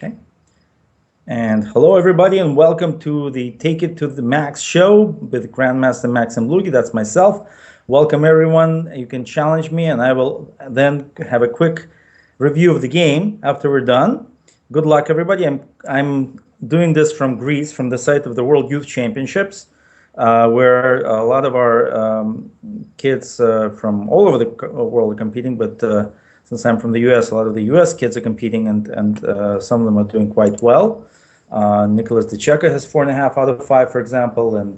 Okay. And hello, everybody, and welcome to the Take It to the Max show with Grandmaster Max Dlugy. That's myself. Welcome, everyone. You can challenge me, and I will then have a quick review of the game after we're done. Good luck, everybody. I'm doing this from Greece, from the site of the World Youth Championships, where a lot of our kids from all over the world are competing, but since I'm from the U.S., a lot of the U.S. kids are competing, and some of them are doing quite well. Nicholas DeCecca has 4.5 out of 5, for example, and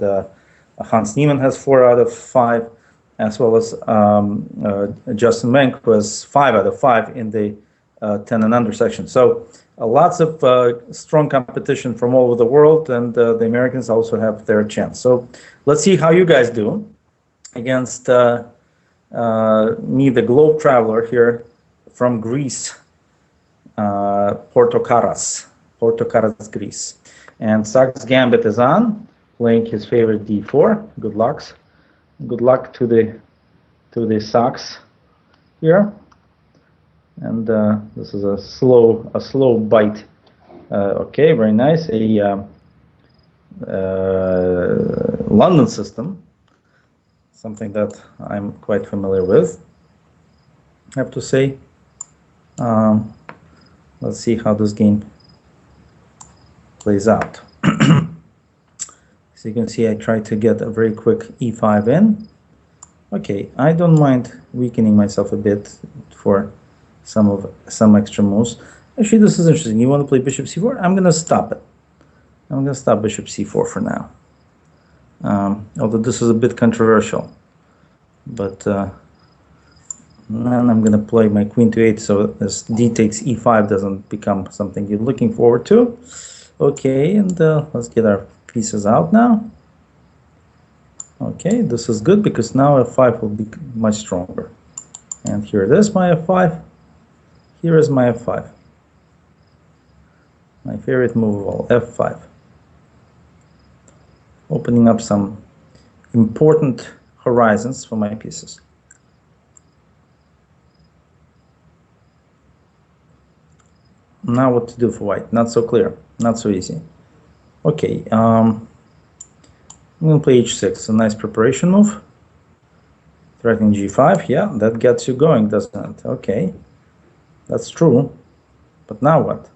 Hans Niemann has 4 out of 5, as well as Justin Menk, who has 5 out of 5 in the 10 and under section. So lots of strong competition from all over the world, and the Americans also have their chance. So let's see how you guys do against me, the globe traveler here from Greece, Porto Karas, Greece. And Sax Gambit is on, playing his favorite d4. Good luck to the Sax here. And this is a slow bite. Okay, very nice. A London system, something that I'm quite familiar with, I have to say. Let's see how this game plays out. So you can see I tried to get a very quick e5 in. Okay, I don't mind weakening myself a bit for some extra moves. Actually, this is interesting. You want to play bishop c4? I'm going to stop it. I'm going to stop bishop c4 for now. Although this is a bit controversial. But then I'm going to play my queen to 8, so this d takes e5 doesn't become something you're looking forward to. Okay, and let's get our pieces out now. Okay, this is good because now f5 will be much stronger. And here it is, my f5. Here is my f5. My favorite move of all, f5. Opening up some important horizons for my pieces. Now what to do for white? Not so clear, not so easy. Okay, I'm going to play h6, a nice preparation move. Threatening g5, yeah, that gets you going, doesn't it? Okay, that's true, but now what?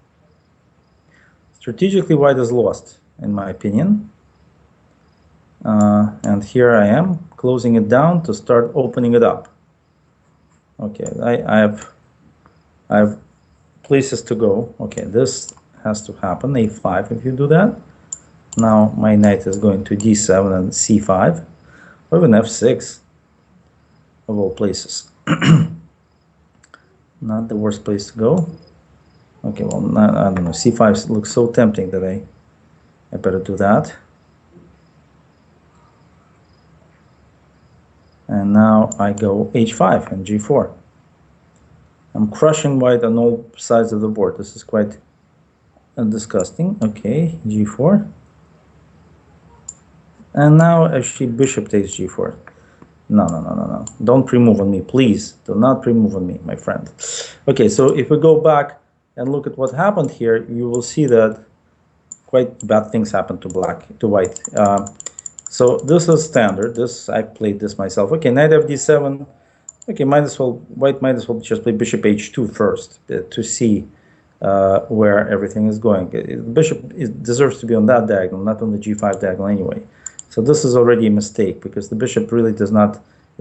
Strategically, white is lost, in my opinion. And here I am, closing it down to start opening it up. Okay, I have places to go. Okay, this has to happen, a5 if you do that. Now my knight is going to d7 and c5, or even f6, of all places. Not the worst place to go. Okay, well, I don't know, c5 looks so tempting that I better do that. And now I go h5 and g4. I'm crushing white on all sides of the board. This is quite disgusting. Okay, g4. And now actually bishop takes g4. No. Don't pre-move on me, please. Do not pre-move on me, my friend. Okay, so if we go back and look at what happened here, you will see that quite bad things happened to white. So this is standard. I played this myself. Okay, knight fd7. Okay, white might as well just play bishop h2 first to see where everything is going. Bishop deserves to be on that diagonal, not on the g5 diagonal anyway. So this is already a mistake because the bishop really is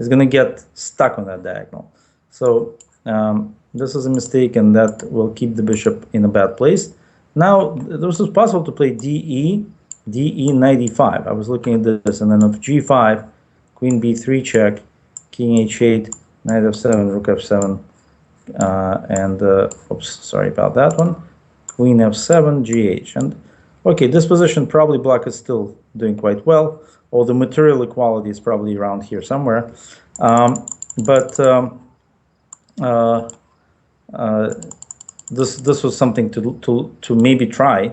going to get stuck on that diagonal. So this is a mistake, and that will keep the bishop in a bad place. Now, this is possible to play de, knight e5. I was looking at this, and then of g5, queen b3 check, king h8, knight f7, rook f7, and oops, sorry about that one, queen f7, gh. And okay, this position probably black is still doing quite well, or the material equality is probably around here somewhere. This was something to maybe try.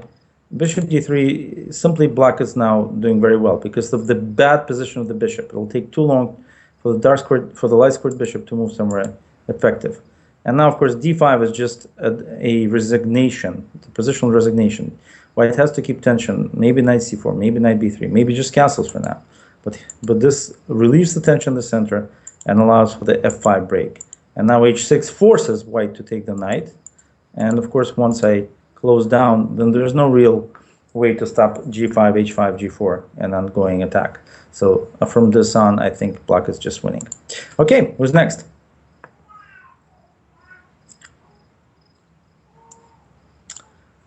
Bishop d3, simply black is now doing very well because of the bad position of the bishop. It will take too long for the light squared bishop to move somewhere effective. And now, of course, d5 is just a resignation, a positional resignation. White has to keep tension, maybe knight c4, maybe knight b3, maybe just castles for now. But this relieves the tension in the center and allows for the f5 break. And now h6 forces white to take the knight. And of course, once I close down, then there's no real way to stop g5, h5, g4, and ongoing attack. So from this on, I think black is just winning. Okay, who's next?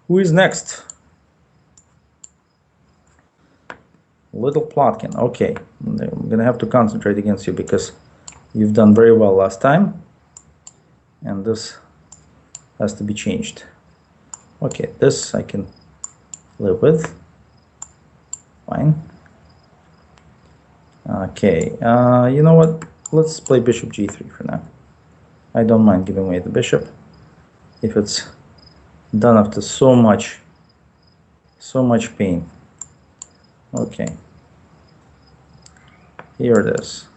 Who is next? Little Plotkin. Okay, I'm going to have to concentrate against you because you've done very well last time. And this has to be changed. Okay, this I can live with. Fine. Okay, you know what? Let's play bishop g3 for now. I don't mind giving away the bishop if it's done after so much pain. Okay, here it is.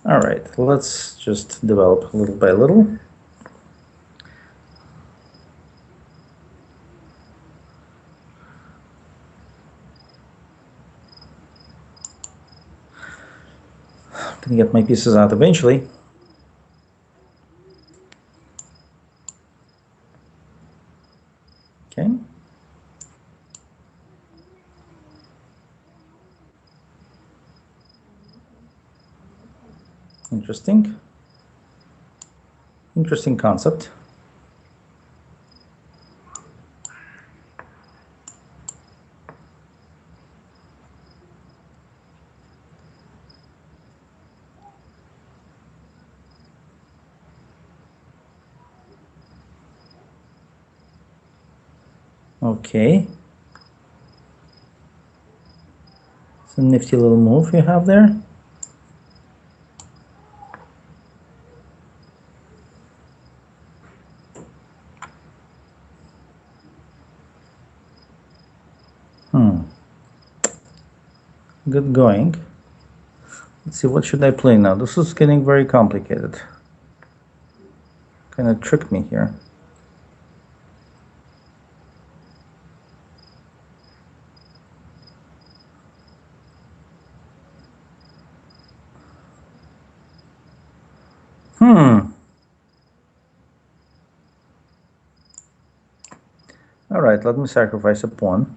All right, let's just develop little by little. I'm gonna get my pieces out eventually. Okay. Interesting. Interesting concept. Okay. It's a nifty little move you have there. Good going. Let's see, what should I play now? This is getting very complicated. Kind of tricked me here. All right, let me sacrifice a pawn.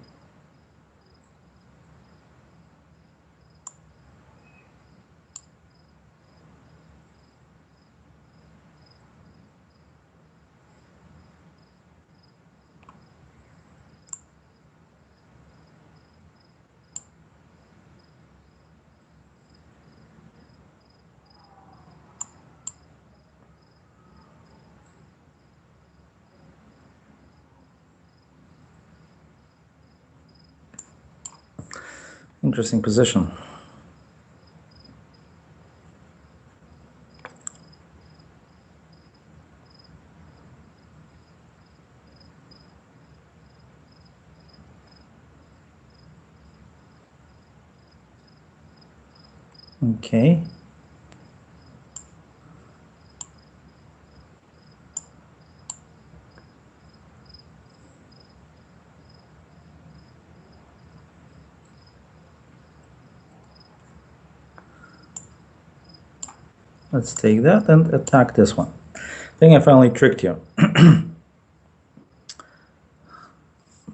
Interesting position. Okay. Let's take that and attack this one. I think I finally tricked you.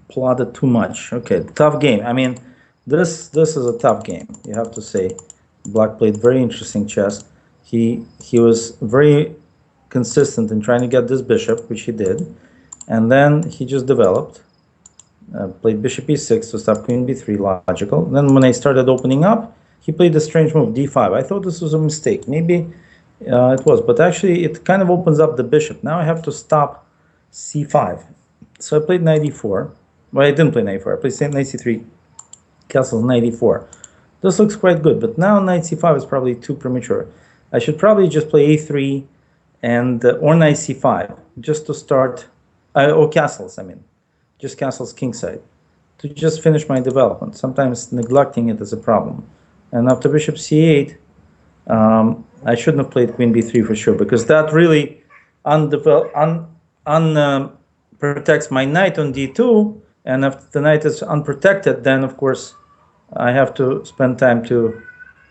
Plotted too much. Okay, tough game. I mean, this is a tough game, you have to say. Black played very interesting chess. He was very consistent in trying to get this bishop, which he did, and then he just developed. Played bishop e6 to stop queen b3, logical. Then when I started opening up, he played a strange move, d5. I thought this was a mistake. Maybe it was, but actually it kind of opens up the bishop. Now I have to stop c5. So I played knight e4. Well, I didn't play knight e4. I played knight c3, castles knight e4. This looks quite good, but now knight c5 is probably too premature. I should probably just play a3 and or knight c5 just to start, or castles, I mean. Just castles kingside to just finish my development. Sometimes neglecting it is a problem. And after bishop c8, I shouldn't have played queen b3 for sure, because that really protects my knight on d2, and if the knight is unprotected, then of course I have to spend time to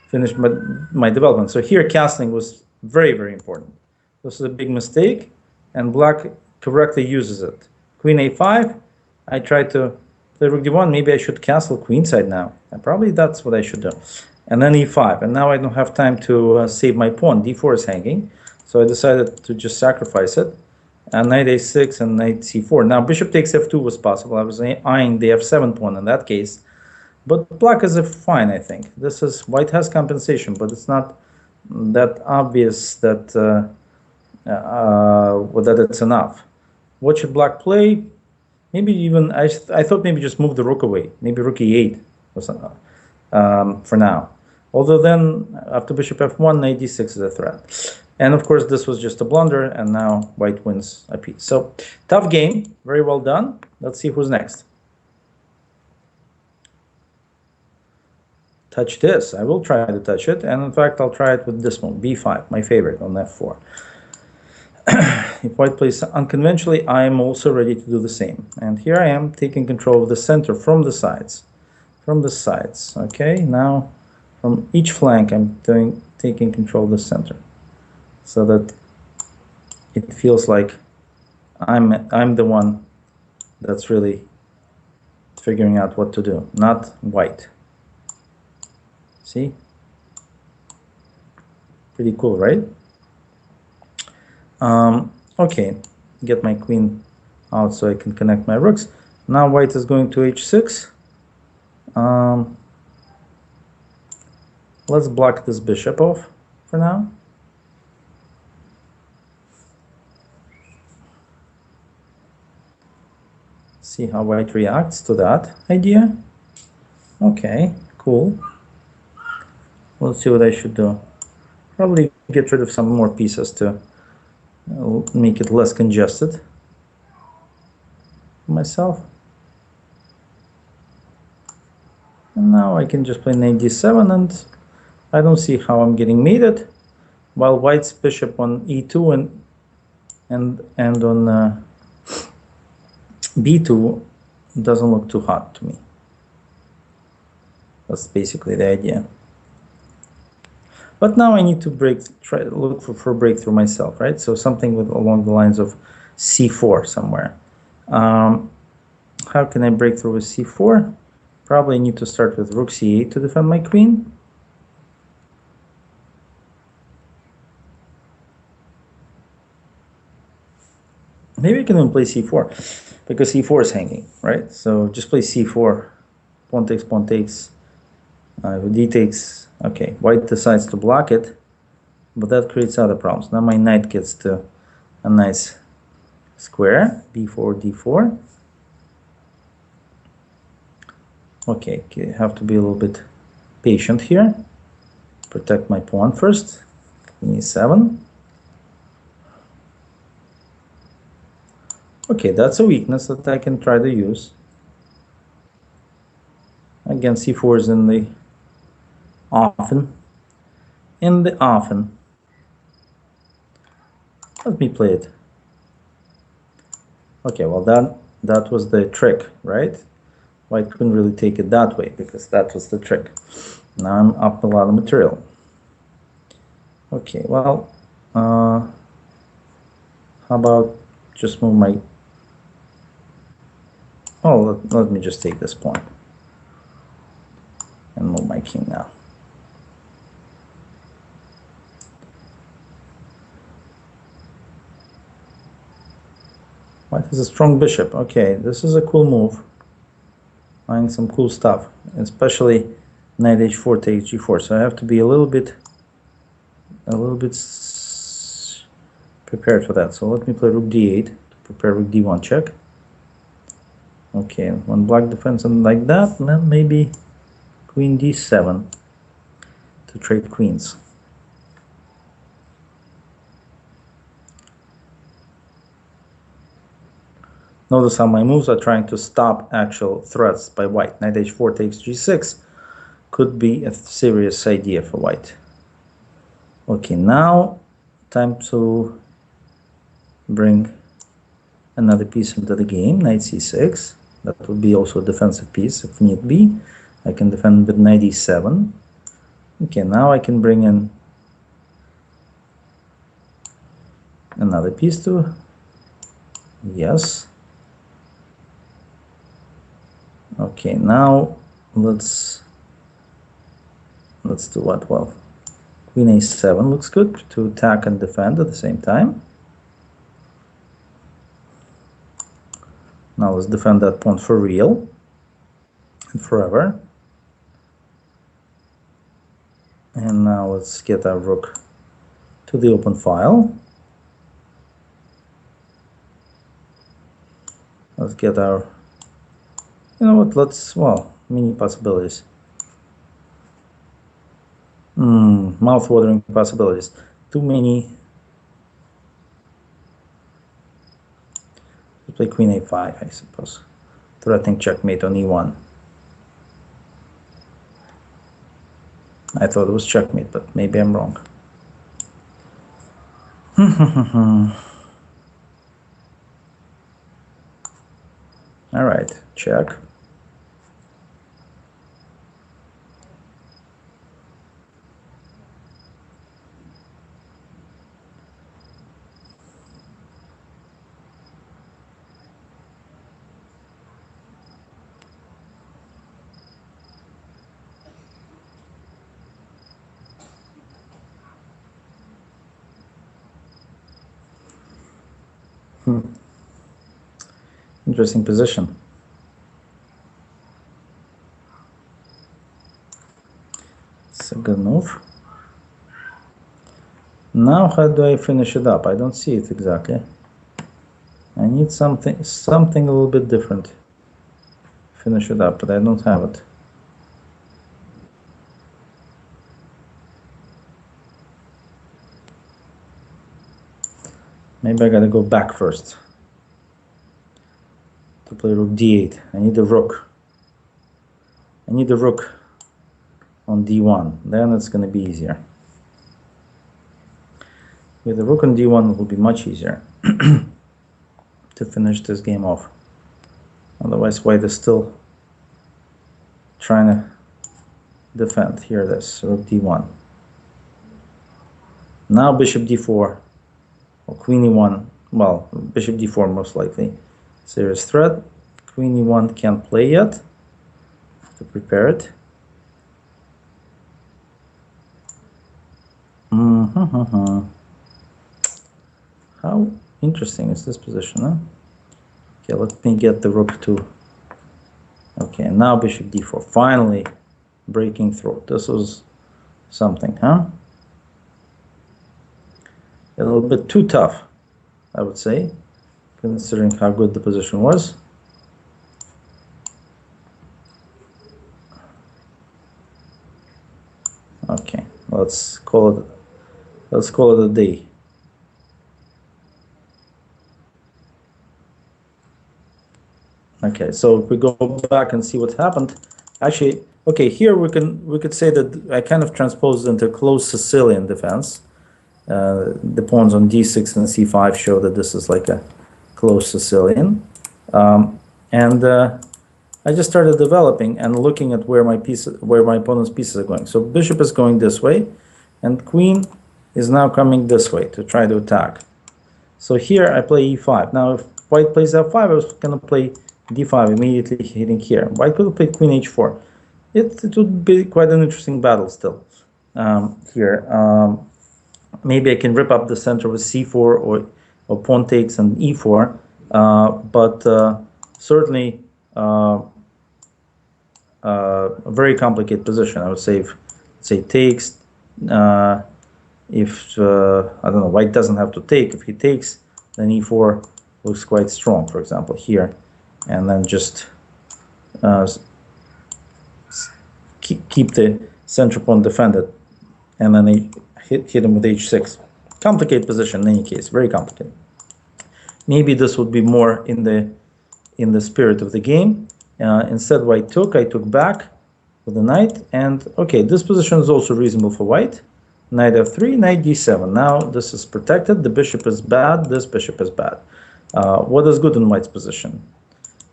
finish my development. So here castling was very, very important. This is a big mistake, and black correctly uses it. Queen a5, I tried to play rook d1. Maybe I should castle queenside now. And probably that's what I should do. And then e5, and now I don't have time to save my pawn. d4 is hanging, so I decided to just sacrifice it. And knight a6 and knight c4. Now bishop takes f2 was possible. I was eyeing the f7 pawn in that case. But black is fine, I think. This is, white has compensation, but it's not that obvious that that it's enough. What should black play? Maybe even, I thought maybe just move the rook away. Maybe rook e8 or something, for now. Although then, after bishop f1, knight d6 is a threat. And of course, this was just a blunder, and now white wins a piece. So, tough game, very well done. Let's see who's next. Touch this. I will try to touch it, and in fact I'll try it with this one, b5, my favorite, on f4. If white plays unconventionally, I am also ready to do the same. And here I am taking control of the center from the sides. Okay, now from each flank I'm taking control of the center, so that it feels like I'm the one that's really figuring out what to do, not white. See? Pretty cool, right? Okay, get my queen out so I can connect my rooks. Now white is going to h6. Let's block this bishop off for now. See how white reacts to that idea. Okay, cool. Let's see what I should do. Probably get rid of some more pieces to make it less congested for myself. And now I can just play knight d7, and I don't see how I'm getting mated, while white's bishop on e2 and on b2 doesn't look too hot to me. That's basically the idea. But now I need to try to look for a breakthrough myself, right? So something along the lines of c4 somewhere. How can I break through with c4? Probably need to start with rook c8 to defend my queen. Maybe I can even play c4, because c4 is hanging, right? So just play c4, pawn takes, d takes. Okay, white decides to block it, but that creates other problems. Now my knight gets to a nice square, b4, d4. Okay, have to be a little bit patient here. Protect my pawn first. e7. Okay, that's a weakness that I can try to use. Again, c4 is in the offing. Let me play it. Okay, well that was the trick, right? White couldn't really take it that way, because that was the trick. Now I'm up a lot of material. Okay, well, how about just move my... Oh, let me just take this pawn and move my king now. White has a strong bishop. Okay, this is a cool move. Finding some cool stuff, especially knight h4 takes g4. So I have to be a little bit prepared for that. So let me play rook d8 to prepare rook d1 check. Okay, when black defends something like that, then maybe queen d7 to trade queens. Notice how my moves are trying to stop actual threats by white. Knight h4 takes g6 could be a serious idea for white. Okay, now time to bring another piece into the game, knight c6. That would be also a defensive piece if need be. I can defend with knight e7. Okay, now I can bring in another piece too. Yes. Okay, now let's do what? Well, queen a7 looks good to attack and defend at the same time. Now let's defend that pawn for real and forever. And now let's get our rook to the open file. Let's get our, you know what, well, many possibilities. Mouth-watering possibilities. Too many. Let's play queen a5, I suppose. Threatening checkmate on e1. I thought it was checkmate, but maybe I'm wrong. All right, check. Interesting position. It's a good move. Now how do I finish it up? I don't see it exactly. I need something a little bit different. Finish it up, but I don't have it. Maybe I gotta go back first to play rook d8. I need a rook. I need a rook on d1. Then it's gonna be easier. With the rook on d1 it will be much easier to finish this game off. Otherwise white is still trying to defend. Here it is, rook d1. Now bishop d4 or queen e1. Well, bishop d4 most likely. Serious threat. Queen e1 can't play yet. To prepare it. How interesting is this position, huh? Okay, let me get the rook to. Okay, now bishop d4. Finally breaking through. This was something, huh? A little bit too tough, I would say, considering how good the position was. Okay, let's call it a day. Okay, so if we go back and see what happened, actually, okay, here we could say that I kind of transposed into close Sicilian defense. The pawns on d6 and c5 show that this is like a close Sicilian, and I just started developing and looking at where my opponent's pieces are going. So bishop is going this way, and queen is now coming this way to try to attack. So here I play e5. Now if white plays f5, I was going to play d5 immediately hitting here. White could have played queen h4. It would be quite an interesting battle still here. Maybe I can rip up the center with c4 or pawn takes and e4, but certainly a very complicated position. I would say if, say, takes, if I don't know, white doesn't have to take. If he takes, then e4 looks quite strong, for example, here, and then just keep the center pawn defended, and then they hit him with h6. Complicated position in any case, very complicated. Maybe this would be more in the spirit of the game. Instead, I took back with the knight, and okay, this position is also reasonable for white. Knight f3, knight d7. Now this is protected. The bishop is bad. This bishop is bad. What is good in white's position?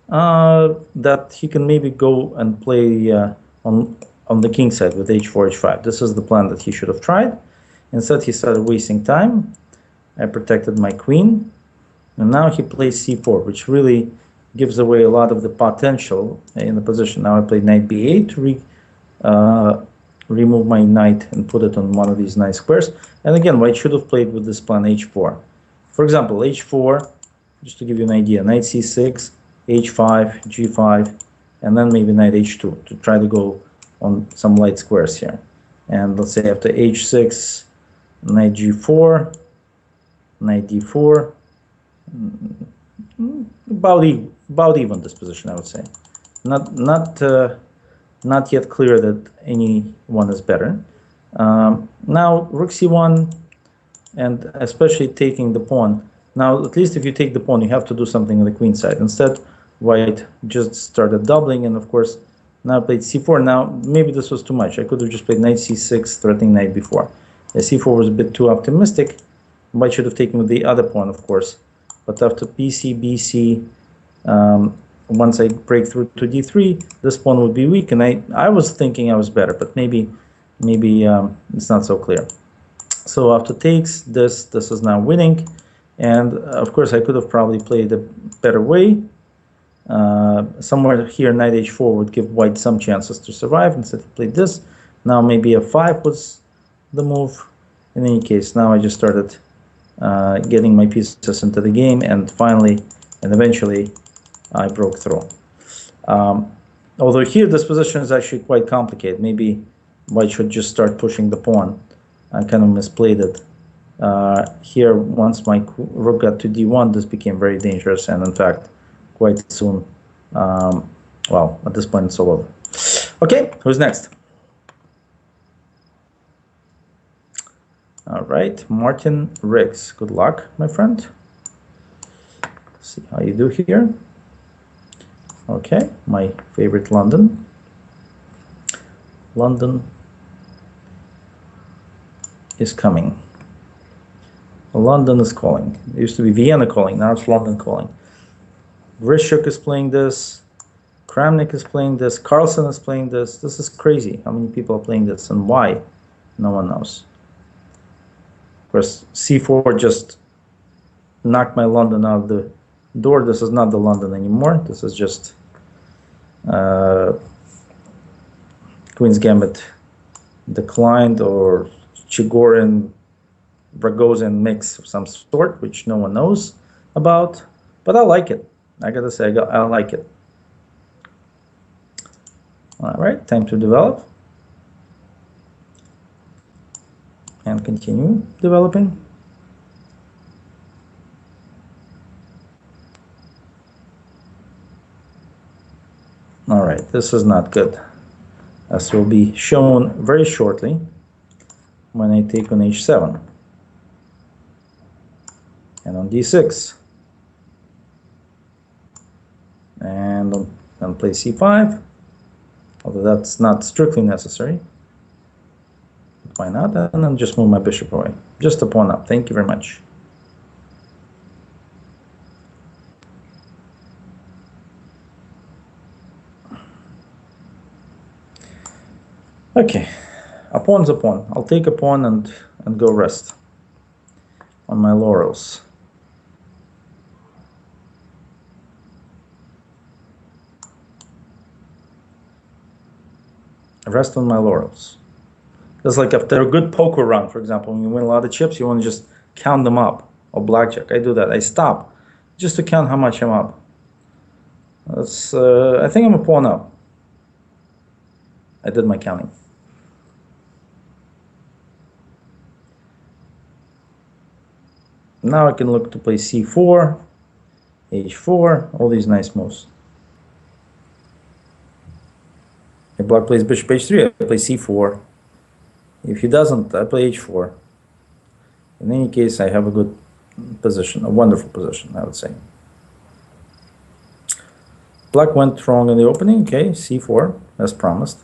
That he can maybe go and play on the king side with h4, h5. This is the plan that he should have tried. Instead, he started wasting time. I protected my queen. And now he plays c4, which really gives away a lot of the potential in the position. Now I played knight b8 to remove my knight and put it on one of these nice squares. And again, white should have played with this plan h4. For example, h4, just to give you an idea, knight c6, h5, g5, and then maybe knight h2 to try to go on some light squares here. And let's say after h6, knight g4, knight d4, about even this position, I would say. Not yet clear that any one is better. Now rook c1, and especially taking the pawn. Now, at least if you take the pawn, you have to do something on the queen side. Instead, white just started doubling, and of course, now I played c4. Now, maybe this was too much. I could have just played knight c6, threatening knight b4. The c4 was a bit too optimistic. White should have taken with the other pawn, of course. But after bc, bc, once I break through to d3, this pawn would be weak, and I was thinking I was better, but maybe it's not so clear. So after takes, this is now winning, and of course I could have probably played a better way. Somewhere here, knight h4 would give white some chances to survive. Instead, he played this. Now maybe f5 was the move. In any case, now I just started getting my pieces into the game, and finally, and eventually, I broke through. Although here this position is actually quite complicated. Maybe white should just start pushing the pawn. I kind of misplayed it. Here, once my rook got to d1, this became very dangerous, and in fact, quite soon, well, at this point it's all over. Okay, who's next? All right, Martin Riggs. Good luck, my friend. See how you do here. Okay, my favorite London. London is coming. London is calling. It used to be Vienna calling, now it's London calling. Vrishuk is playing this. Kramnik is playing this. Carlsen is playing this. This is crazy. How many people are playing this and why? No one knows. Of course, c4 just knocked my London out of the door. This is not the London anymore. This is just Queen's Gambit declined, or Chigorin Ragozin mix of some sort, which no one knows about. But I like it. I gotta say, I like it. All right, time to develop and continue developing. All right, this is not good, as will be shown very shortly when I take on h7 and on d6 and on play c5, although that's not strictly necessary. Why not? And then just move my bishop away. Just a pawn up. Thank you very much. Okay, a pawn's a pawn. I'll take a pawn and go rest on my laurels. Rest on my laurels. It's like after a good poker run, for example, when you win a lot of chips, you want to just count them up. Or blackjack, I do that. I stop just to count how much I'm up. That's, I think I'm a pawn up. I did my counting. Now I can look to play c4, h4, all these nice moves. If black plays bishop h3, I play c4. If he doesn't, I play h4. In any case, I have a good position, a wonderful position, I would say. Black went wrong in the opening. Okay, c4, as promised.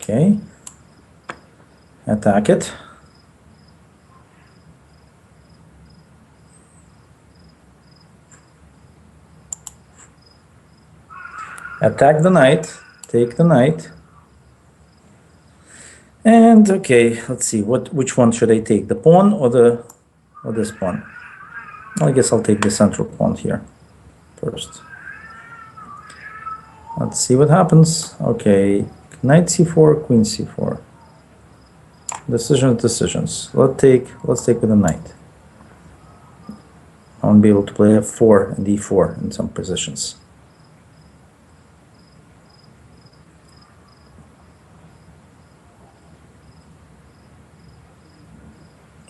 Okay. Attack it. Attack the knight. Take the knight. And okay, let's see. Which one should I take? The pawn or this pawn? I guess I'll take the central pawn here first. Let's see what happens. Okay, knight c4, queen c4. Decisions. Let's take with a knight. I won't be able to play f4 and d4 in some positions.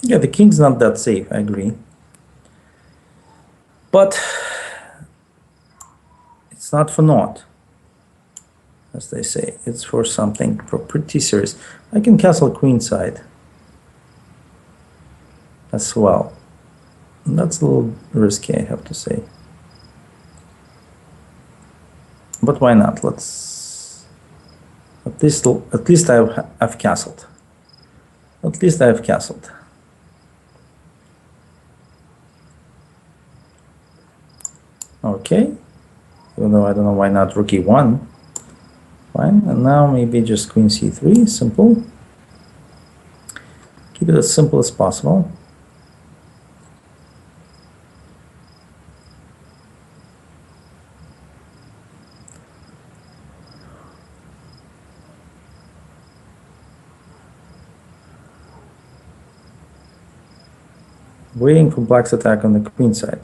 Yeah, the king's not that safe, I agree. But it's not for naught, as they say. It's for something pretty serious. I can castle queenside as well. And that's a little risky, I have to say. But why not? Let's at least I've castled. At least I've castled. Okay. Even though I don't know why not rook e1. Fine. And now maybe just queen c3. Simple. Keep it as simple as possible. Waiting for black's attack on the queen side.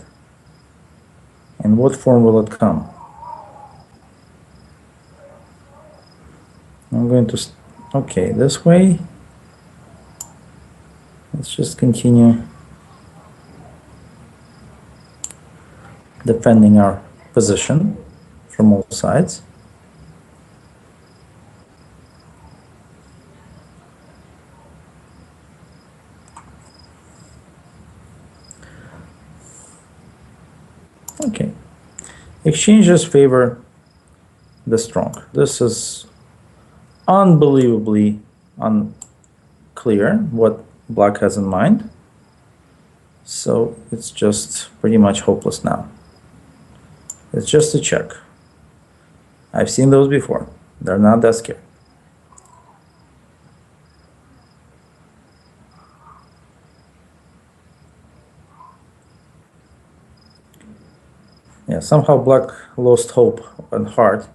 In what form will it come? I'm going to, okay, this way. Let's just continue defending our position from all sides. Okay, exchanges favor the strong. This is unbelievably unclear what black has in mind. So it's just pretty much hopeless now. It's just a check. I've seen those before. They're not that scary. Yeah, somehow black lost hope and heart.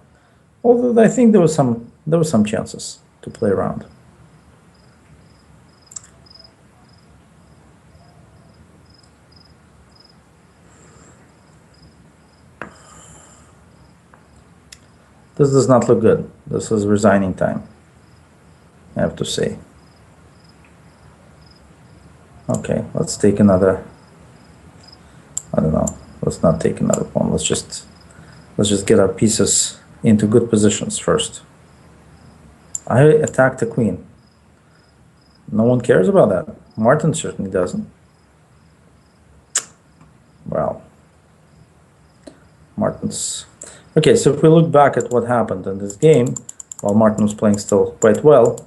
Although I think there was some chances to play around. This does not look good. This is resigning time, I have to say. Okay, let's take another, I don't know, let's not take another pawn. Let's just get our pieces into good positions first. I attacked the queen. No one cares about that. Martin certainly doesn't. Well, Martin's... Okay, so if we look back at what happened in this game, while Martin was playing still quite well,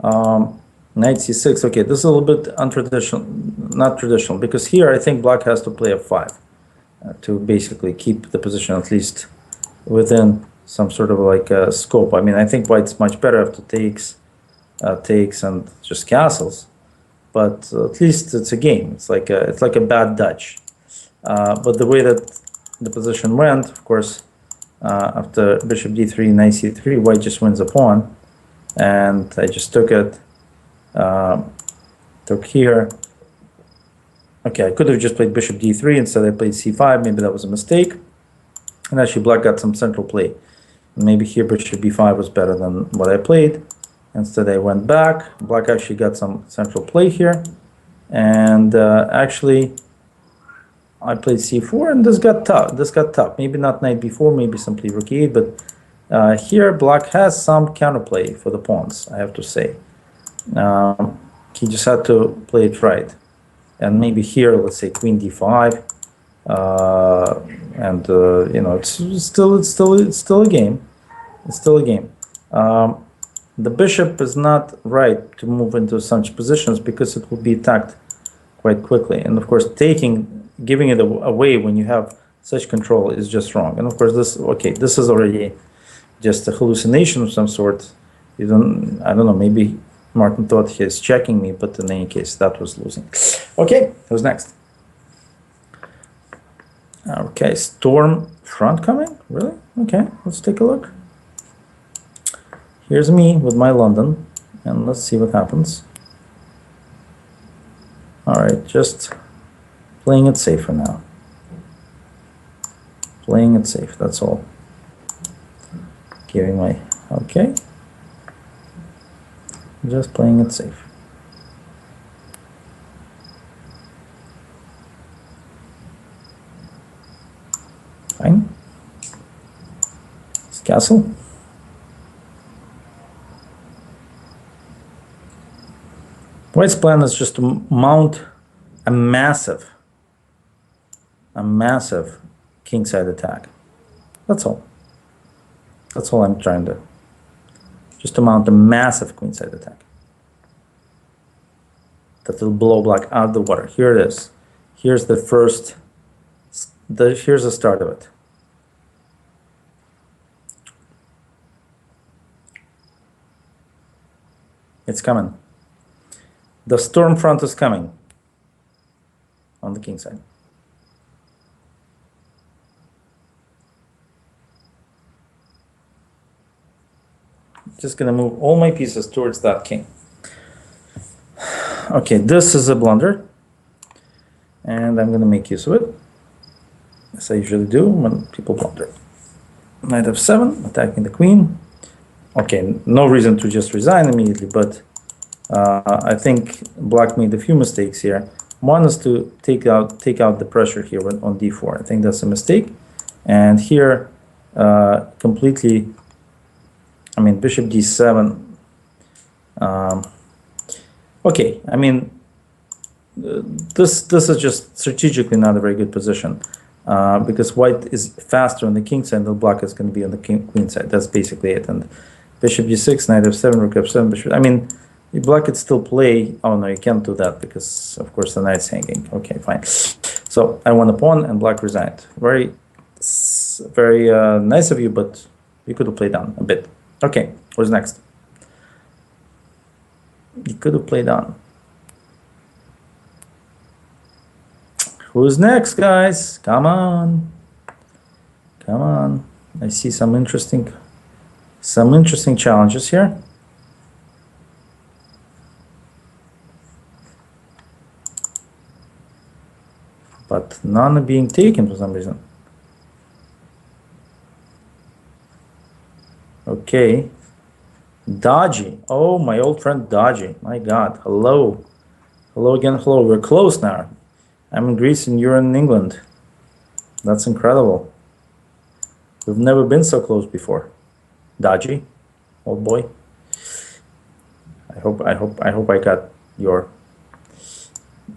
knight c6, okay, this is a little bit untraditional, not traditional, because here I think black has to play f5 to basically keep the position at least within some sort of like scope. I mean, I think white's much better after takes and just castles, but at least it's a game. It's like a bad Dutch. But the way that the position went, of course, after bishop d3, knight c3, white just wins a pawn, and I just took it, took here. Okay, I could have just played bishop d3 instead I played c5. Maybe that was a mistake. And actually black got some central play. Maybe here bishop b5 was better than what I played. Instead I went back. Black actually got some central play here. And actually I played c4 and this got tough. Maybe not knight b4, maybe simply rook e8, but here black has some counterplay for the pawns, I have to say. He just had to play it right. And maybe here, let's say queen d5, and you know, it's still a game. It's still a game. the bishop is not right to move into such positions because it will be attacked quite quickly. And of course, giving it away when you have such control is just wrong. And of course, this is already just a hallucination of some sort. I don't know, maybe Martin thought he's checking me, but in any case, that was losing. Okay, who's next? Okay, storm front coming? Really? Okay, let's take a look. Here's me with my London, and let's see what happens. All right, just playing it safe for now. Playing it safe, that's all. Giving my, okay. Just playing it safe. Fine. It's castle. White's plan is just to mount a massive kingside attack. That's all. That's all I'm trying to. Just to mount a massive queenside attack. That will blow black out of the water. Here it is. Here's the first. Here's the start of it. It's coming. The storm front is coming on the king side. Just gonna move all my pieces towards that king. Okay, this is a blunder, and I'm gonna make use of it, as I usually do when people blunder. Knight f7, attacking the queen. Okay, no reason to just resign immediately, but I think black made a few mistakes here. One is to take out the pressure here on d4. I think that's a mistake. And here, completely, I mean, bishop d7. Okay, I mean, this is just strategically not a very good position because white is faster on the king side and black is going to be on the queen side. That's basically it. And bishop d6, knight f7, rook f7, bishop. I mean, black could still play. Oh no, you can't do that because of course the knight's hanging. Okay, fine. So I won a pawn and black resigned. Very nice of you, but you could have played down a bit. Okay, what's next? You could have played on. Who's next, guys? Come on. Come on. I see some interesting challenges here. But none are being taken for some reason. Okay. Dodgy. Oh, my old friend Dodgy. My God. Hello. Hello again. Hello. We're close now. I'm in Greece and you're in England. That's incredible. We've never been so close before. Dodgy, old boy. I hope I got your.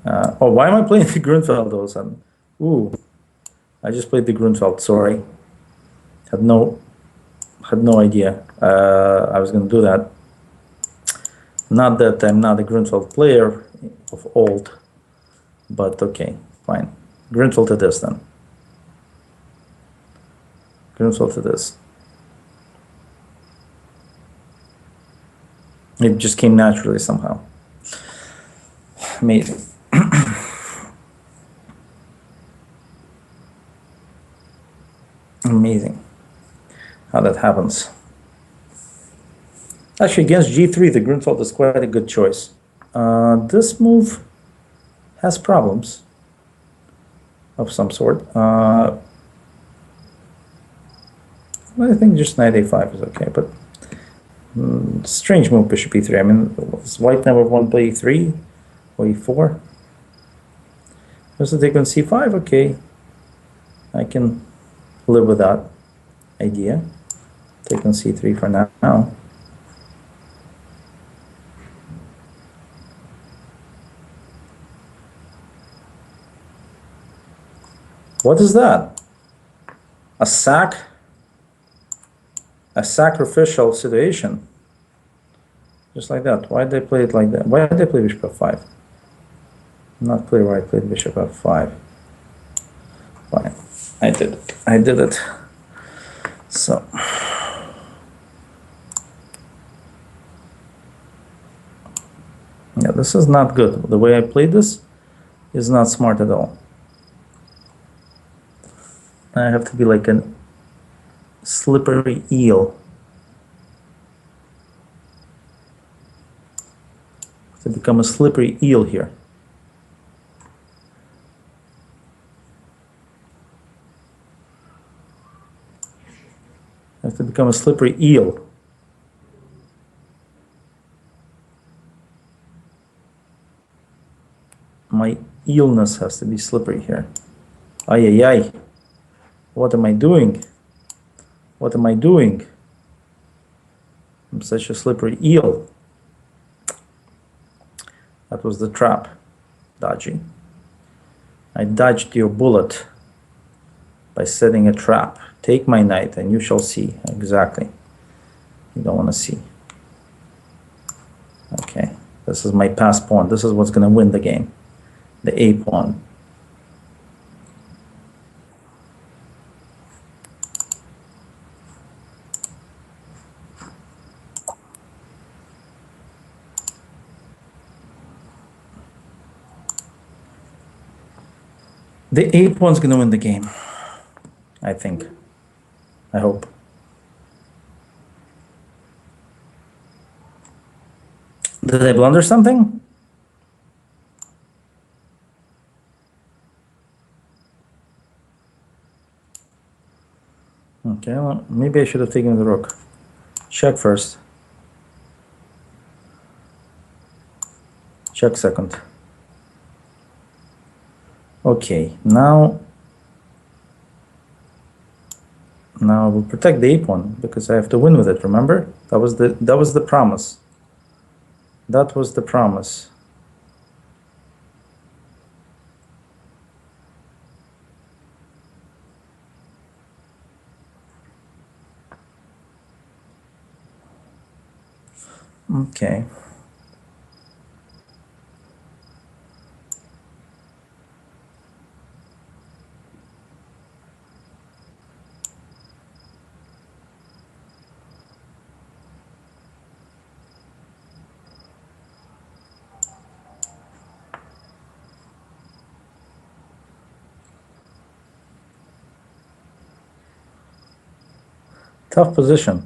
Oh, why am I playing the Grunfeld all of a sudden? Ooh, I just played the Grunfeld. Sorry. Had no idea I was going to do that. Not that I'm not a Grunfeld player of old, but okay, fine. Grunfeld to this then. Grunfeld to this. It just came naturally somehow. Amazing. Amazing how that happens. Actually, against g3, the Grunfeld is quite a good choice. This move has problems of some sort. I think just knight a5 is okay, but strange move, bishop e3. I mean, does white never won by e3 or e4? Does it take on c5? Okay, I can live with that idea. Take on c3 for now. What is that? A sacrificial situation. Just like that. Why did they play it like that? Why did they play bishop f5? Not clear why I played bishop f5. Fine. I did it. I did it. So. Yeah, this is not good. The way I played this is not smart at all. I have to be like a slippery eel. To become a slippery eel here. I have to become a slippery eel. My eelness has to be slippery here. Ay, ay, ay. What am I doing? What am I doing? I'm such a slippery eel. That was the trap, Dodgy. I dodged your bullet by setting a trap. Take my knight and you shall see. Exactly. You don't want to see. Okay. This is my pass pawn. This is what's going to win the game. The A pawn. The A pawn's going to win the game. I think. I hope. Did I blunder something? Okay, well, maybe I should have taken the rook. Check first. Check second. Okay, now I will protect the A pawn because I have to win with it, remember? That was the promise. That was the promise. Okay. Tough position.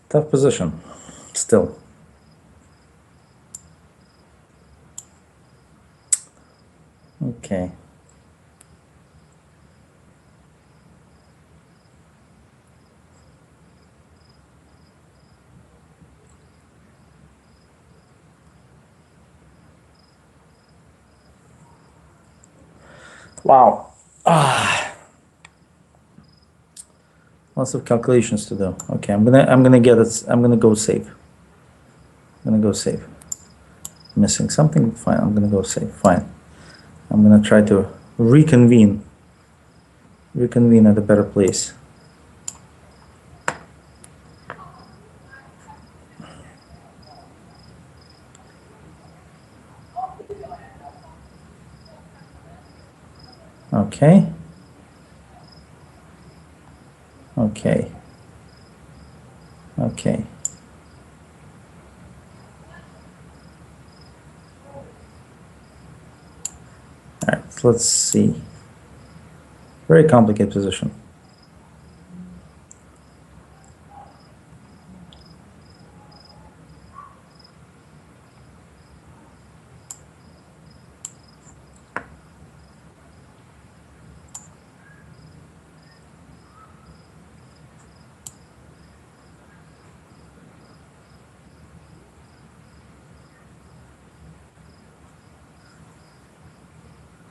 Tough position. Still. Okay. Wow. Lots of calculations to do. Okay, I'm gonna get it. I'm gonna go save. I'm gonna go save. Missing something? Fine. I'm gonna go save. Fine. I'm gonna try to reconvene at a better place. Okay. Okay. Okay. All right, so let's see. Very complicated position.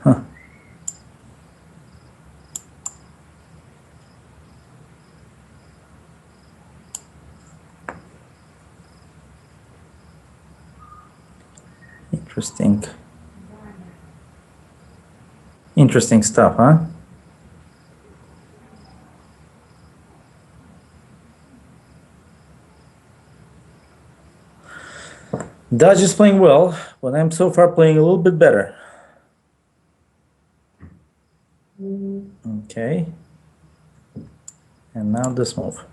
Huh. Interesting. Interesting stuff, huh? Dodge is playing well, but I'm so far playing a little bit better. Okay. And now this move.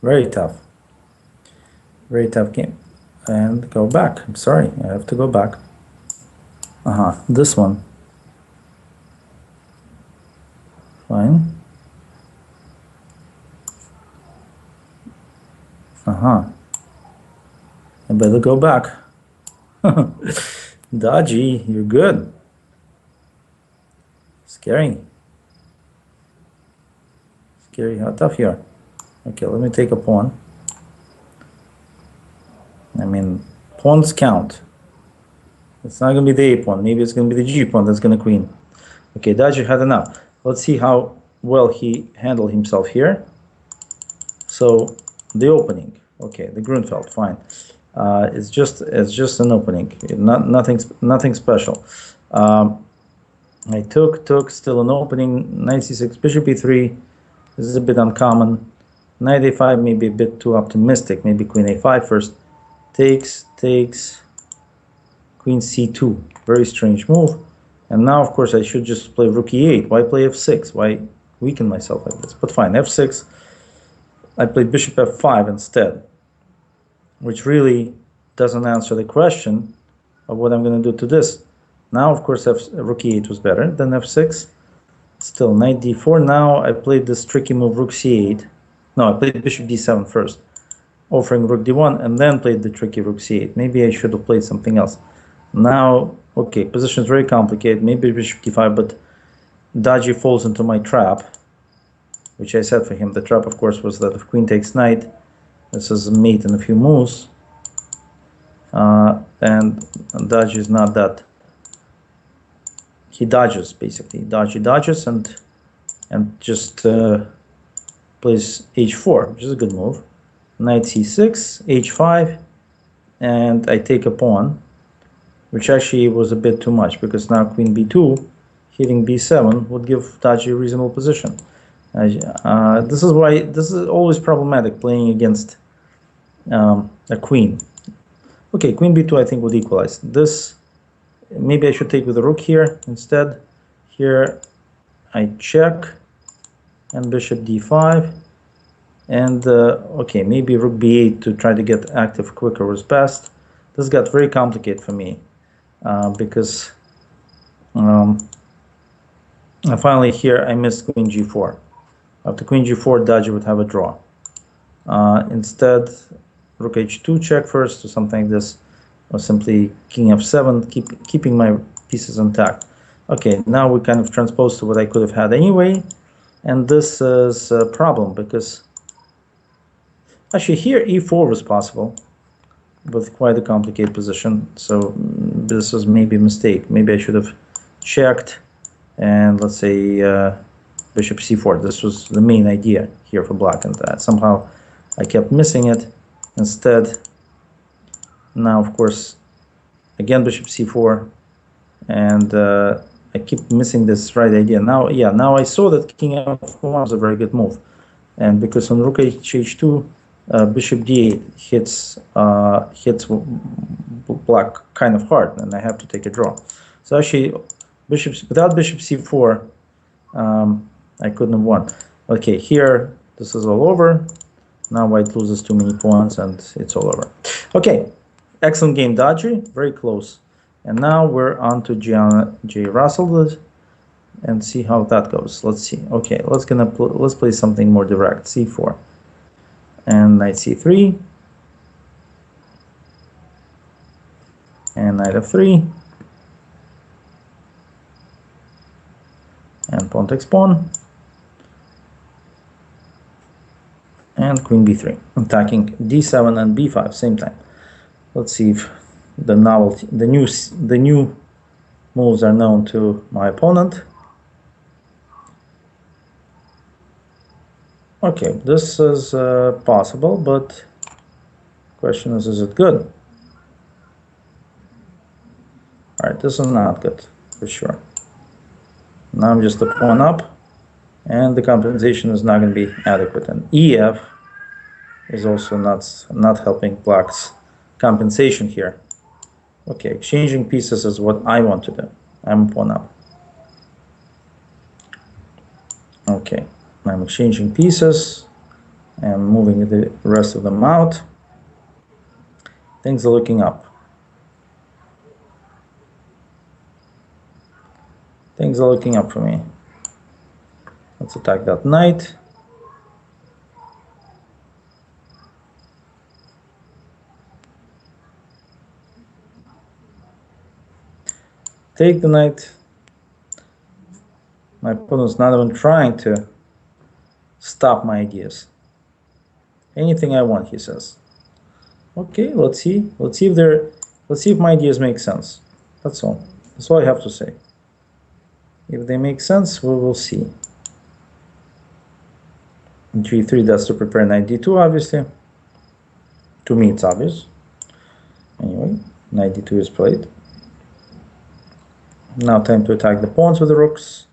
Very tough. Very tough game. And go back. I'm sorry, I have to go back. This one. Fine. I better go back. Dodgy, you're good. Scary. Scary how tough you are. Okay, let me take a pawn. I mean, pawns count. It's not going to be the A pawn. Maybe it's going to be the G pawn that's going to queen. Okay, Dodgy had enough. Let's see how well he handled himself here. So, the opening. Okay, the Grunfeld, fine. It's just an opening. Nothing special. I took, still an opening. Knight c6, bishop e3. This is a bit uncommon. Knight a5 maybe a bit too optimistic. Maybe queen a5 first. Takes, queen c2. Very strange move. And now, of course, I should just play rook e8. Why play f6? Why weaken myself like this? But fine, f6. I played bishop f5 instead, which really doesn't answer the question of what I'm going to do to this. Now, of course, rook e8 was better than f6. Still, knight d4. Now I played this tricky move, rook c8. No, I played bishop d7 first, offering rook d1, and then played the tricky rook c8. Maybe I should have played something else. Now, okay, position is very complicated. Maybe bishop d5, but Dodgy falls into my trap, which I set for him. The trap, of course, was that if queen takes knight, this is a mate in a few moves. And Dodgy is not that. He dodges, basically. Dodgy dodges and just plays h4, which is a good move. Knight c6, h5, and I take a pawn, which actually was a bit too much, because now queen b2 hitting b7 would give Dodgy a reasonable position. This is always problematic, playing against a queen. Okay, queen b2 I think would equalize. This, maybe I should take with the rook here instead. Here I check, and bishop d5, and okay, maybe rook b8 to try to get active quicker was best. This got very complicated for me, because finally here I missed queen g4. After queen g4, Dodgy would have a draw. Instead, rook h2 check first, or something like this, or simply king f7, keeping my pieces intact. Okay, now we kind of transpose to what I could have had anyway, and this is a problem, because actually here e4 was possible, with quite a complicated position, so this was maybe a mistake. Maybe I should have checked, and let's say bishop c4. This was the main idea here for black, and somehow I kept missing it. Instead, now of course, again bishop c4, and I keep missing this right idea. Now, yeah, now I saw that king f1 was a very good move, and because on rook h2, bishop d8 hits black kind of hard, and I have to take a draw. So actually, without bishop c4, I couldn't have won. Okay, here this is all over. Now white loses too many pawns, and it's all over. Okay, excellent game, Dodgy. Very close. And now we're on to J. Russell, and see how that goes. Let's see. Okay, let's play something more direct. c4 and knight c3 and knight f3 and pawn takes pawn and queen b3, attacking d7 and b5 same time. Let's see if the new moves are known to my opponent. Okay, this is possible, but question is it good? this is not good, for sure. Now I'm just a pawn up, and the compensation is not going to be adequate. And EF is also not helping black's compensation here. Okay, exchanging pieces is what I want to do. I'm pawn up. Okay, I'm exchanging pieces. I'm moving the rest of them out. Things are looking up. Things are looking up for me. Let's attack that knight. Take the knight. My opponent's not even trying to stop my ideas. Anything I want, he says. Okay, let's see. Let's see if my ideas make sense. That's all. That's all I have to say. If they make sense, we will see. G3, that's to prepare knight d2, obviously. To me, it's obvious. Anyway, knight d2 is played. Now time to attack the pawns with the rooks.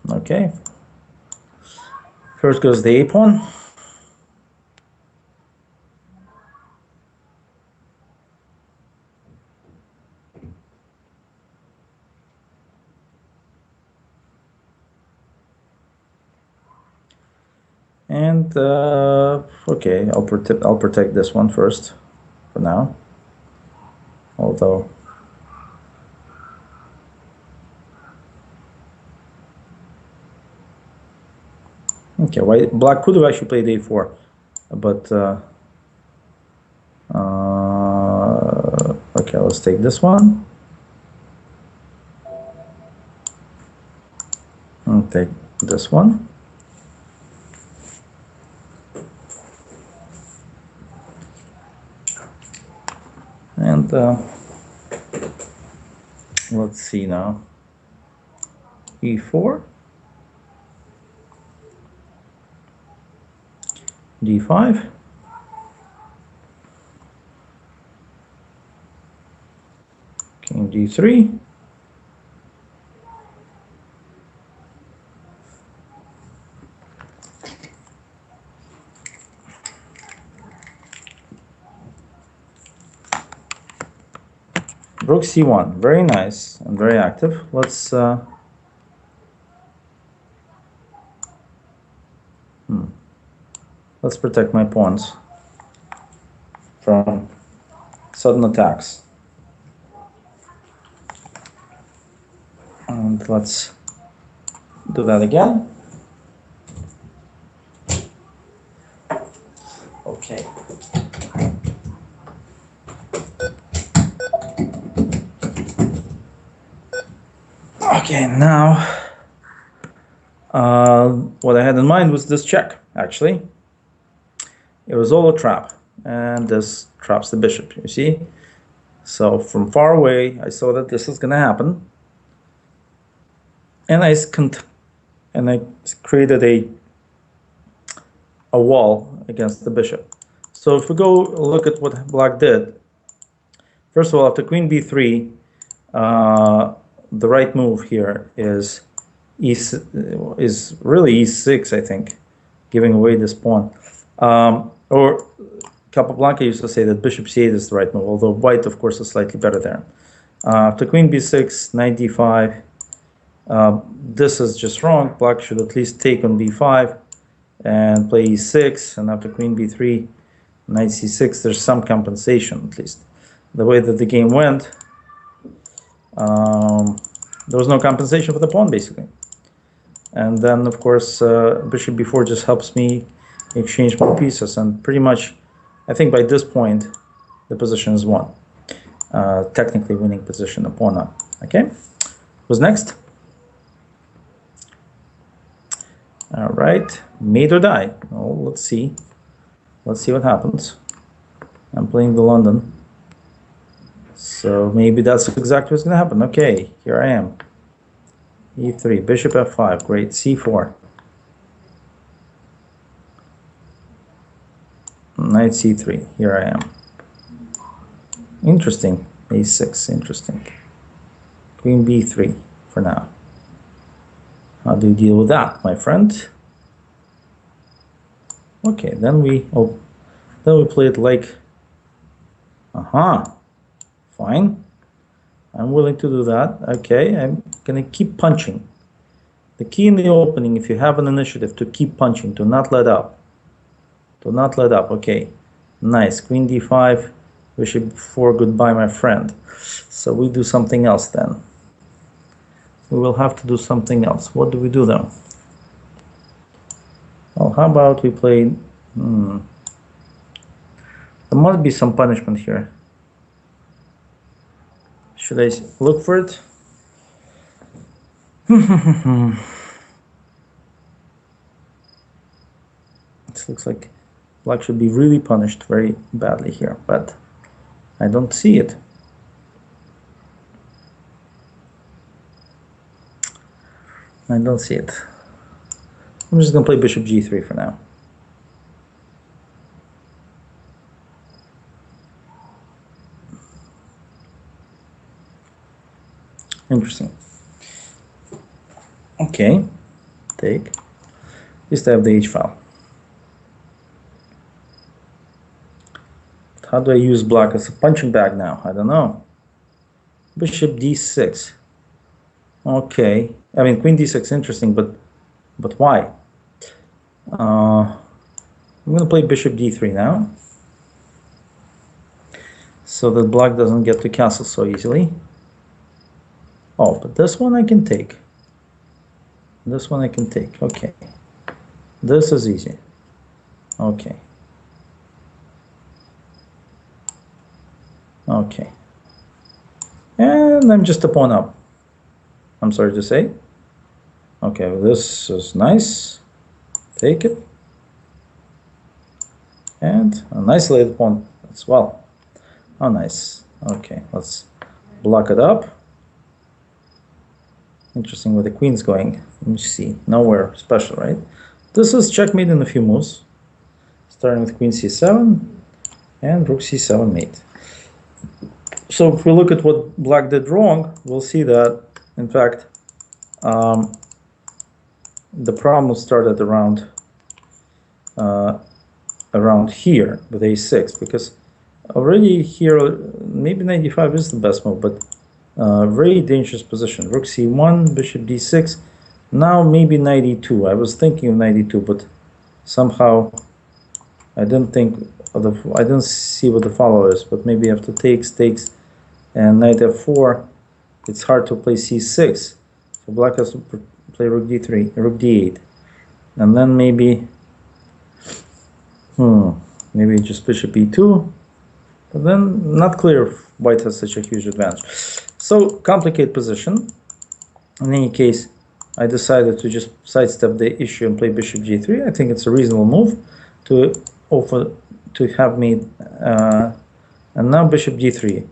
Okay. First goes the a pawn. And okay, I'll protect this one first, for now. Although okay, black could have actually played a4, but okay, let's take this one. And take this one. And let's see now. E4, D5, King D3, Rook C1. Very nice and very active. Let's protect my pawns from sudden attacks. And let's do that again. Okay. Okay, now what I had in mind was this check, actually. It was all a trap, and this traps the bishop, you see? So from far away, I saw that this is going to happen. And I created a wall against the bishop. So if we go look at what black did, first of all, after queen b3, the right move here is really e6, I think, giving away this pawn. Or Capablanca used to say that bishop c8 is the right move, although white, of course, is slightly better there. After queen b6, knight d5, this is just wrong. Black should at least take on b5 and play e6, and after queen b3, knight c6, there's some compensation, at least. The way that the game went, there was no compensation for the pawn, basically. And then, of course, bishop b4 just helps me exchange more pieces, and pretty much, I think by this point, the position is won. Technically winning position, a pawn up. Okay, who's next? All right, mate or die. Oh, let's see. Let's see what happens. I'm playing the London, so maybe that's exactly what's going to happen. Okay, here I am. E3, bishop f5, great. C4. Knight c3. Here I am. Interesting. a6. Interesting. Queen b3 for now. How do you deal with that, my friend? Okay, then we play it like, fine. I'm willing to do that. Okay, I'm gonna keep punching. The key in the opening, if you have an initiative, to keep punching, to not let up. Do not let up. Okay, nice. Queen d5, bishop 4, goodbye, my friend. So we do something else then. We will have to do something else. What do we do then? Well, how about we play... There must be some punishment here. Should I look for it? This looks like black should be really punished very badly here, but I don't see it. I don't see it. I'm just going to play bishop g3 for now. Interesting. Okay, take. At least I have the h file. How do I use black as a punching bag now? I don't know. Bishop d6. Okay, I mean queen d6 interesting, but why? I'm going to play bishop d3 now, so that black doesn't get to castle so easily. Oh, but this one I can take. This one I can take. Okay, this is easy. Okay. Okay. And I'm just a pawn up. I'm sorry to say. Okay, well, this is nice. Take it. And a nice laid pawn as well. Oh, nice. Okay, let's block it up. Interesting where the queen's going. Let me see. Nowhere special, right? This is checkmate in a few moves. Starting with queen c7 and rook c7 mate. So if we look at what black did wrong, we'll see that, in fact, the problem started around here with a6, because already here, maybe 95 is the best move, but very dangerous position. Rook c1, bishop d6, now maybe 92. I was thinking of 92, but somehow I didn't think of I didn't see what the follow is, but maybe after takes, and knight f4, it's hard to play c6. So black has to play rook d3, rook d8, and then maybe maybe just bishop e2, but then not clear if white has such a huge advantage. So complicated position. In any case, I decided to just sidestep the issue and play bishop g3. I think it's a reasonable move to offer to have made, and now bishop d3.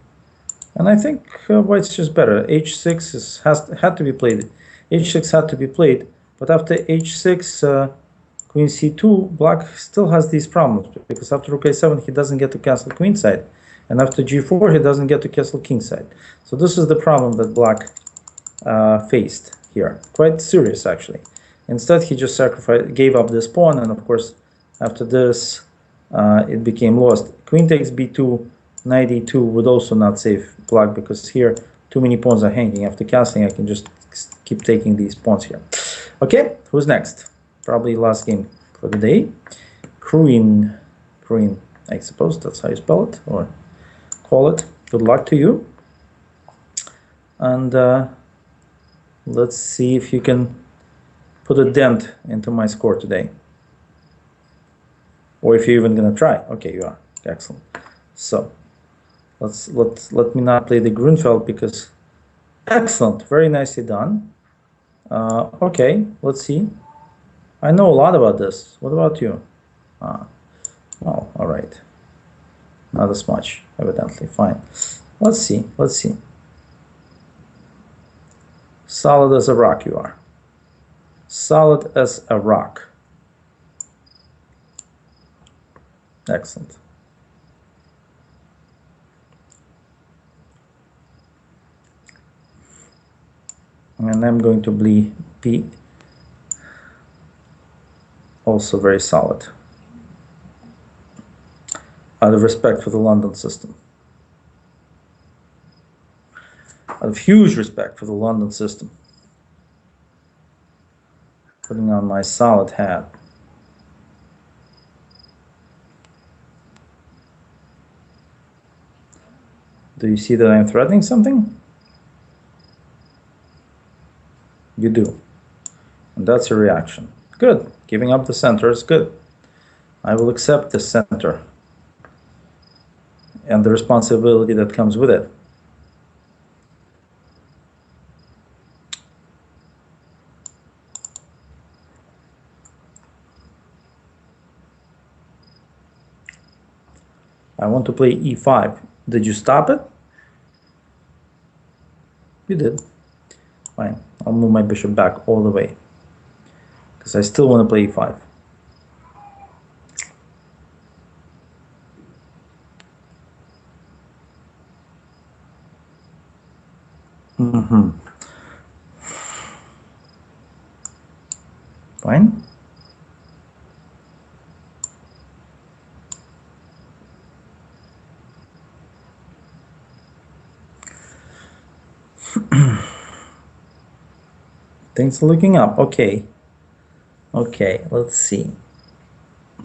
And I think white's just better. h6 had to be played. h6 had to be played, but after h6, queen c2, black still has these problems, because after rook a7 he doesn't get to castle queen side, and after g4 he doesn't get to castle king side. So this is the problem that black faced here. Quite serious, actually. Instead, he just gave up this pawn, and of course, after this, it became lost. Queen takes b2, knight e2 would also not save black, because here too many pawns are hanging. After castling, I can just keep taking these pawns here. Okay, who's next? Probably last game for the day. Queen, I suppose that's how you spell it or call it. Good luck to you. And let's see if you can put a dent into my score today. Or if you're even gonna try. Okay, you are. Excellent. So let me not play the Grunfeld, because excellent, very nicely done. Okay, let's see. I know a lot about this. What about you? Well, all right. Not as much, evidently. Fine. Let's see. Solid as a rock you are. Solid as a rock. Excellent. And I'm going to be also very solid, out of respect for the London system. Out of huge respect for the London system. Putting on my solid hat. Do you see that I'm threatening something? You do. And that's a reaction. Good. Giving up the center is good. I will accept the center and the responsibility that comes with it. I want to play e5. Did you stop it? You did. Fine. I'll move my bishop back all the way, because I still want to play e5. Fine. Things are looking up. Okay. Okay, let's see.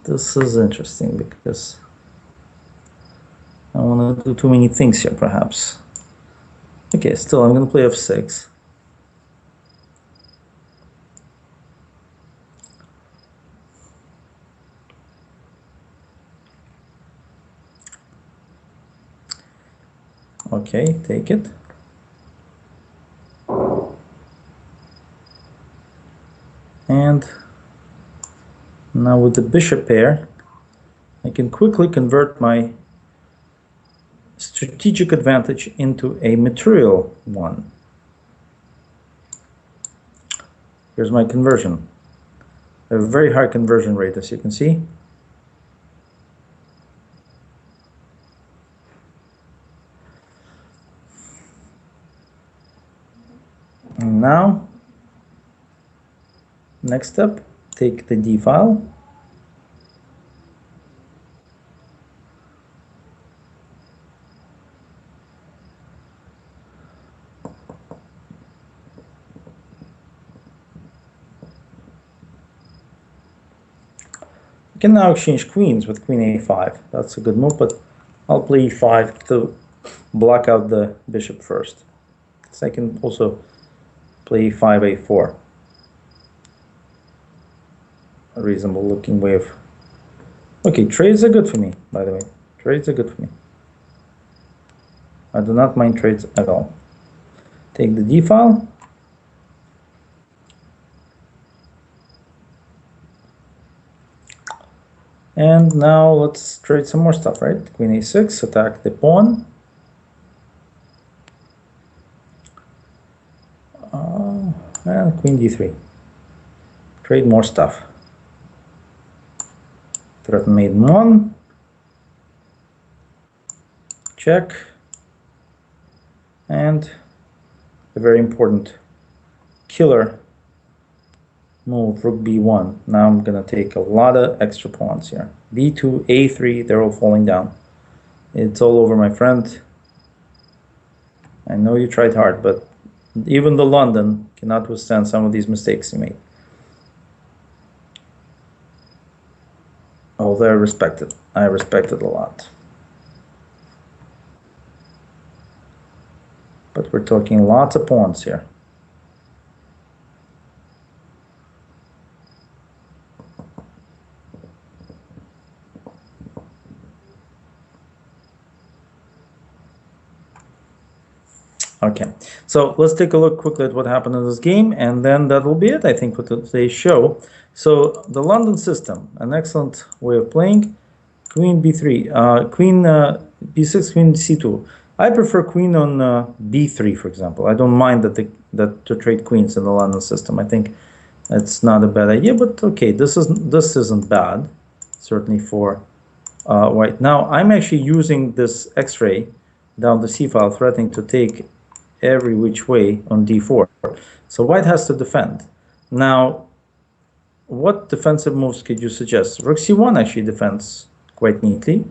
This is interesting because I want to do too many things here, perhaps. Okay, still, I'm going to play f6. Okay, take it. And now with the bishop pair, I can quickly convert my strategic advantage into a material one. Here's my conversion. I have a very high conversion rate, as you can see. And now, next step, take the D file. I can now exchange queens with queen a5. That's a good move, but I'll play e5 to block out the bishop first. So I can also play e5, a4. A reasonable looking way of... Okay, trades are good for me, by the way. Trades are good for me. I do not mind trades at all. Take the D file. And now let's trade some more stuff, right? Queen a6, attack the pawn. And queen d3. Trade more stuff. Threat maiden 1. Check. And a very important killer move, rook b1. Now I'm going to take a lot of extra pawns here. b2, a3, they're all falling down. It's all over, my friend. I know you tried hard, but even the London cannot withstand some of these mistakes you made. Although I respect it. I respect it a lot. But we're talking lots of pawns here. Okay, so let's take a look quickly at what happened in this game, and then that will be it, I think, for today's show. So the London system, an excellent way of playing. Queen b3, queen b6, queen c2. I prefer queen on b3, for example. I don't mind that to trade queens in the London system. I think it's not a bad idea, but okay, this isn't bad, certainly for white. Now I'm actually using this X-ray down the C file, threatening to take every which way on D4. So white has to defend. Now, what defensive moves could you suggest? Rook C1 actually defends quite neatly.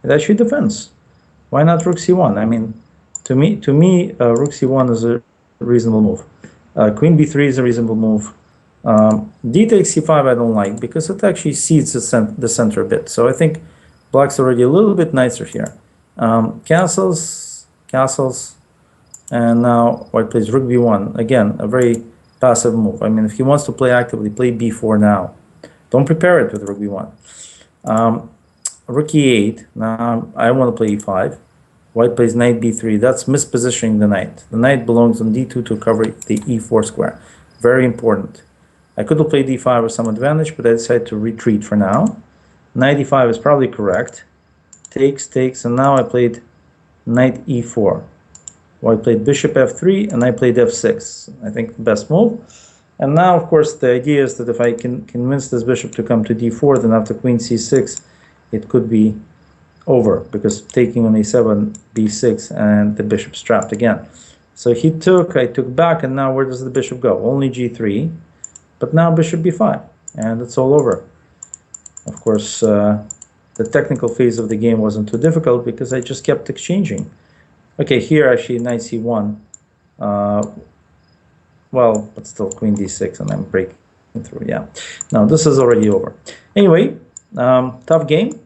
It actually defends. Why not Rook C1? I mean, to me, Rook C1 is a reasonable move. Queen B3 is a reasonable move. D takes C5 I don't like because it actually seeds the center a bit. So I think black's already a little bit nicer here. Castles, and now white plays Rook B1. Again, a very passive move. I mean, if he wants to play actively, play B4 now. Don't prepare it with Rook B1. Rook E8. Now I want to play E5. White plays Knight B3. That's mispositioning the knight. The knight belongs on D2 to cover the E4 square. Very important. I could have played D5 with some advantage, but I decided to retreat for now. Knight E5 is probably correct. Takes, and now I played Knight E4. White played Bishop F3, and I played F6. I think the best move. And now, of course, the idea is that if I can convince this bishop to come to D4, then after Queen C6, it could be over, because taking on A7, B6, and the bishop's trapped again. So he took, I took back, and now where does the bishop go? Only G3, but now bishop B5, and it's all over. Of course, the technical phase of the game wasn't too difficult because I just kept exchanging. Okay, here actually Knight C1. Well, but still Queen D6, and I'm breaking through. Yeah, no, this is already over. Anyway, tough game.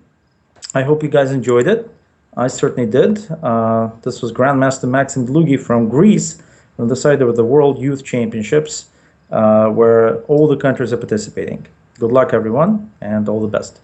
I hope you guys enjoyed it. I certainly did. This was Grandmaster Max Dlugy from Greece, on the side of the World Youth Championships, where all the countries are participating. Good luck, everyone, and all the best.